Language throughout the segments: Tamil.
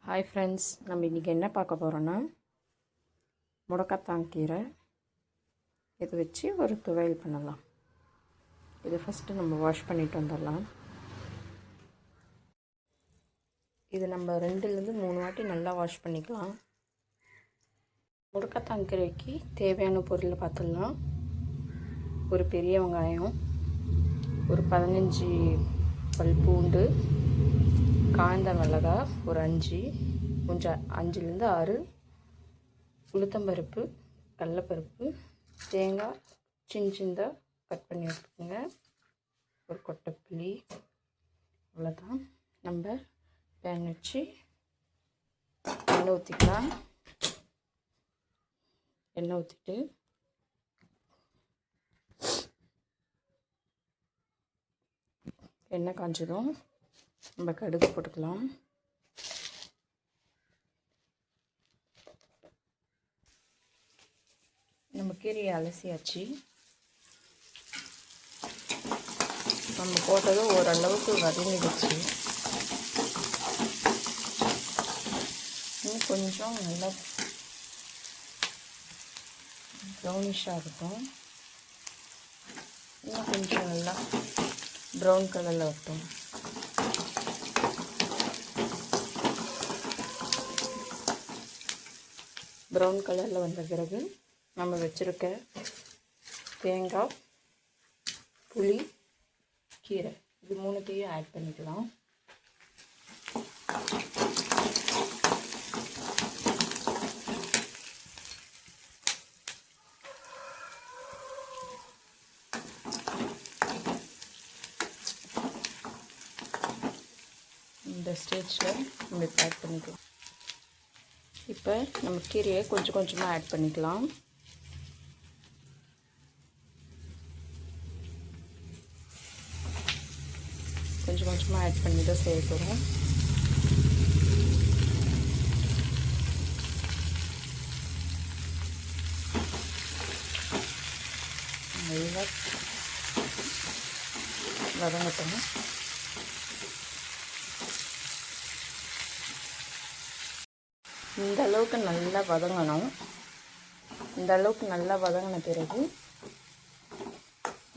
ஹாய் ஃப்ரெண்ட்ஸ், நம்ம இன்றைக்கி என்ன பார்க்க போகிறோன்னா முடக்கத்தான் கீரை. இதை வச்சு ஒரு துவையல் பண்ணலாம். இதை ஃபஸ்ட்டு நம்ம வாஷ் பண்ணிட்டு வந்துடலாம். இது நம்ம 2-3 வாட்டி நல்லா வாஷ் பண்ணிக்கலாம். முடக்கத்தான் கீரைக்கு தேவையான பொருளை பார்த்துடலாம். ஒரு பெரிய வெங்காயம், ஒரு 15 பல் பூண்டு, காய்ந்த மிளகாய் ஒரு 5, கொஞ்சம் 5-6, உளுத்தம்பருப்பு, கடலைப்பருப்பு, தேங்காய் சின்னதாக கட் பண்ணி வச்சுக்கோங்க, ஒரு கொட்டைப்புளி. அவ்வளோதான். நம்ம பேன் வச்சு எண்ணெய் ஊற்றிக்கலாம். எண்ணெய் ஊற்றிட்டு எண்ணெய் காஞ்சதும் நம்ம கடுகு போட்டுக்கலாம். நம்ம கீரையை அலசியாச்சு. நம்ம போட்டதும் ஓரளவுக்கு வதங்கிடுச்சு. இன்னும் கொஞ்சம் நல்லா ப்ரௌனிஷ் ஆகட்டும். இன்னும் கொஞ்சம் நல்லா ப்ரௌன் கலரில் வரட்டும். ப்ரௌன் கலரில் வந்த பிறகு நம்ம வச்சுருக்க தேங்காய், புளி, கீரை இது 3த்தையும் ஆட் பண்ணிக்கலாம். இந்த ஸ்டேஜில் நம்ம இப்போ ஆட் பண்ணிக்கலாம். இப்போ நம்ம கீரையை கொஞ்சம் கொஞ்சமாக ஆட் பண்ணிக்கலாம். கொஞ்சம் கொஞ்சமாக ஆட் பண்ணி தான் செய்ய போகிறோம். நல்லா வதங்கட்டும். இந்த அளவுக்கு நல்லா வதங்கணும். இந்த அளவுக்கு நல்லா வதங்கின பிறகு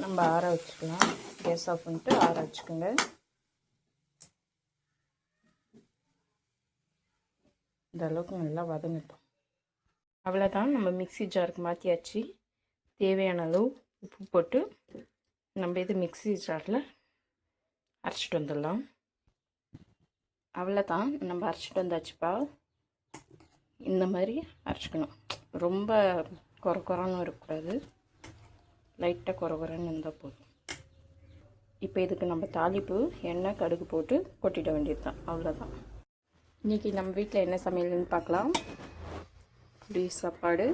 நம்ம ஆற வச்சுக்கலாம். கேஸ் ஆஃப் பண்ணிட்டு ஆற வச்சுக்கோங்க. இந்த அளவுக்கு நல்லா வதங்கட்டும். அவ்வளோதான். நம்ம மிக்ஸி ஜாருக்கு மாற்றியாச்சு. தேவையான அளவு உப்பு போட்டு நம்ம இது மிக்ஸி ஜாரில் அரைச்சிட்டு வந்துடலாம். அவ்வளோதான், நம்ம அரைச்சிட்டு வந்தாச்சுப்பா. இந்த மாதிரி அரைச்சிக்கணும். ரொம்ப குறன்னு இருக்கக்கூடாது, லைட்டாக குறன்னு இருந்தால் போதும். இப்போ இதுக்கு நம்ம தாளிப்பு எண்ணெய் கடுகு போட்டு கொட்டிட வேண்டியது தான். அவ்வளோதான். இன்றைக்கி நம்ம வீட்டில் என்ன சமையல்னு பார்க்கலாம். புளி சாப்பாடு,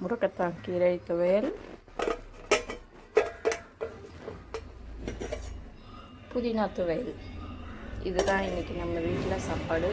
முடக்கத்தான் கீரை துவையல், புதினா துவையல். இதுதான் இன்றைக்கி நம்ம வீட்டில் சாப்பாடு.